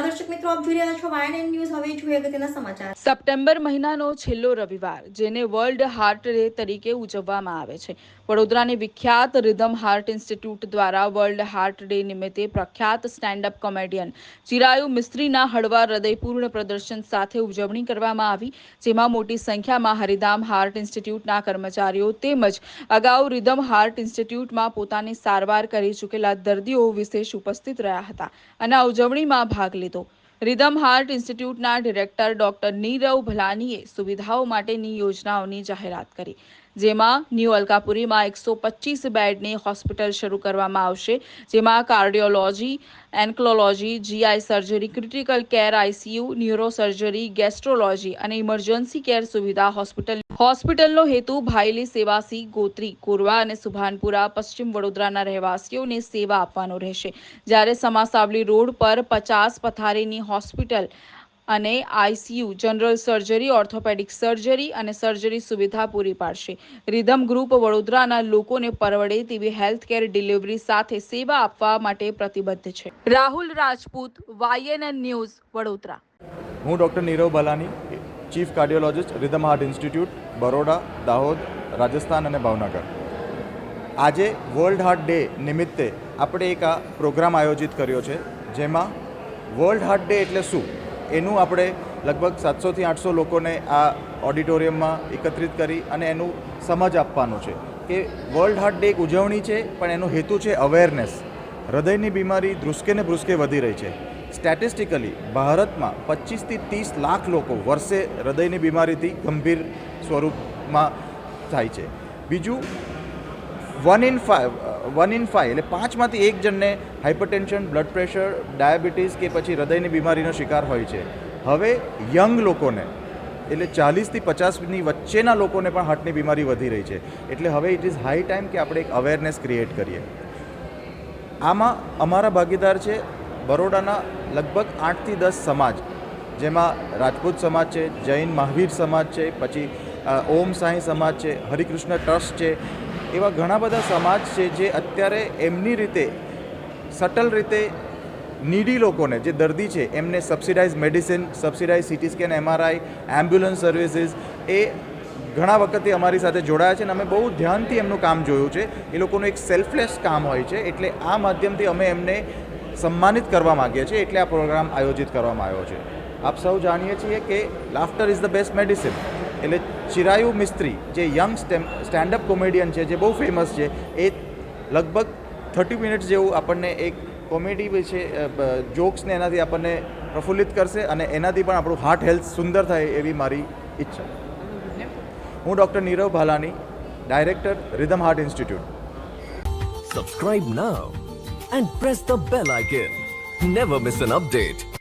દર્શક મિત્રો, આપ જોઈ રહ્યા છો YNN ન્યૂઝ. હવે જોઈએ અગત્યના સમાચાર. સપ્ટેમ્બર મહિનાનો છેલ્લો રવિવાર, જેને વર્લ્ડ હાર્ટ ડે તરીકે ઉજવવામાં આવે છે. વડોદરાની વિખ્યાત રિધમ હાર્ટ ઇન્સ્ટિટ્યૂટ દ્વારા વર્લ્ડ હાર્ટ ડે નિમિત્તે પ્રખ્યાત સ્ટેન્ડઅપ કોમેડિયન ચિરાયુ મિસ્ત્રીના હળવા હૃદયપૂર્ણ પ્રદર્શન સાથે ઉજવણી કરવામાં આવી, જેમાં મોટી સંખ્યામાં હરિધામ હાર્ટ ઇન્સ્ટિટ્યૂટના કર્મચારીઓ તેમજ અગાઉ રિધમ હાર્ટ ઇન્સ્ટિટ્યૂટમાં પોતાની સારવાર કરી ચૂકેલા દર્દીઓ વિશેષ ઉપસ્થિત રહ્યા હતા અને આ ઉજવણીમાં ભાગ લીધો. રિધમ હાર્ટ ઇન્સ્ટિટ્યૂટના ડિરેક્ટર ડોક્ટર નીરવ ભલાનીએ સુવિધાઓ માટેની યોજનાઓની જાહેરાત કરી, જેમાં ન્યૂ અલકાપુરીમાં 125 બેડની હોસ્પિટલ શરૂ કરવામાં આવશે, જેમાં cardiology, oncology, GI surgery, critical care ICU, neurosurgery, ગેસ્ટ્રોલોજી અને ઇમરજન્સી કેર સુવિધા હોસ્પિટલનો હેતુ ભાયલી સેવાસી, ગોત્રી, કોરવા અને સુભાનપુરા પશ્ચિમ વડોદરાના રહેવાસીઓને સેવા આપવાનો રહેશે, જ્યારે સમાસાવલી રોડ પર 50 પથારીની હોસ્પિટલ અને ICU, general surgery, orthopaedic surgery અને સર્જરી સુવિધા પૂરી પાડશે. રિધમ ગ્રુપ વડોદરાના લોકોને પરવડે તેવી હેલ્થકેર ડિલિવરી સાથે સેવા આપવા માટે પ્રતિબદ્ધ છે. Rahul Rajput, YNN news, Vadodara. હું doctor Nirav Bhalani, chief cardiologist, rhythm heart institute, Baroda, Dahod, Rajasthan અને ભાવનગર. આજે વર્લ્ડ હાર્ટ ડે નિમિત્તે આપણે એક આ પ્રોગ્રામ આયોજિત કર્યો છે, જેમાં વર્લ્ડ હાર્ટ ડે એટલે શું એનું આપણે લગભગ 700થી 800 લોકોને આ ઓડિટોરિયમમાં એકત્રિત કરી અને એનું સમજ આપવાનું છે કે વર્લ્ડ હાર્ટ ડે એક ઉજવણી છે, પણ એનો હેતુ છે અવેરનેસ. હૃદયની બીમારી ધ્રુસકે ને ભ્રુસકે વધી રહી છે. સ્ટેટિસ્ટિકલી ભારતમાં 25થી 30 લાખ લોકો વર્ષે હૃદયની બીમારીથી ગંભીર સ્વરૂપમાં થાય છે. બીજું 1 in 5 એટલે 5માંથી 1 જણને હાઇપરટેન્શન, બ્લડ પ્રેશર, ડાયાબિટીસ કે પછી હૃદયની બીમારીનો શિકાર હોય છે. હવે યંગ લોકોને એટલે 40થી 50ની વચ્ચેના લોકોને પણ હાર્ટની બીમારી વધી રહી છે. એટલે હવે ઇટ ઇઝ હાઈ ટાઈમ કે આપણે એક અવેરનેસ ક્રિએટ કરીએ. આમાં અમારા ભાગીદાર છે બરોડાના લગભગ 8થી 10 સમાજ, જેમાં રાજપૂત સમાજ છે, જૈન મહાવીર સમાજ છે, પછી ઓમ સાંઈ સમાજ છે, હરિકૃષ્ણ ટ્રસ્ટ છે. એવા ઘણા બધા સમાજ છે જે અત્યારે એમની રીતે સટલ રીતે નીડી લોકોને, જે દર્દી છે, એમને subsidize medicine, subsidize CT scan, MRI, ambulance services એ ઘણા વખતથી અમારી સાથે જોડાયા છે અને અમે બહુ ધ્યાનથી એમનું કામ જોયું છે. એ લોકોનું એક સેલ્ફલેસ કામ હોય છે, એટલે આ માધ્યમથી અમે એમને સન્માનિત કરવા માગીએ છીએ, એટલે આ પ્રોગ્રામ આયોજિત કરવામાં આવ્યો છે. આપ સૌ જાણીએ છીએ કે laughter is the best medicine. એટલે ચિરાયુ મિસ્ત્રી જે યંગ સ્ટેન્ડઅપ કોમેડિયન છે, જે બહુ ફેમસ છે, એ લગભગ 30 મિનિટ્સ જેવું આપણને એક કોમેડી વિશે જોક્સને એનાથી આપણને પ્રફુલ્લિત કરશે અને એનાથી પણ આપણું હાર્ટ હેલ્થ સુંદર થાય એવી મારી ઈચ્છા. હું doctor Nirav Bhalani, director, rhythm heart institute. Subscribe now and press the bell icon. Never miss an update.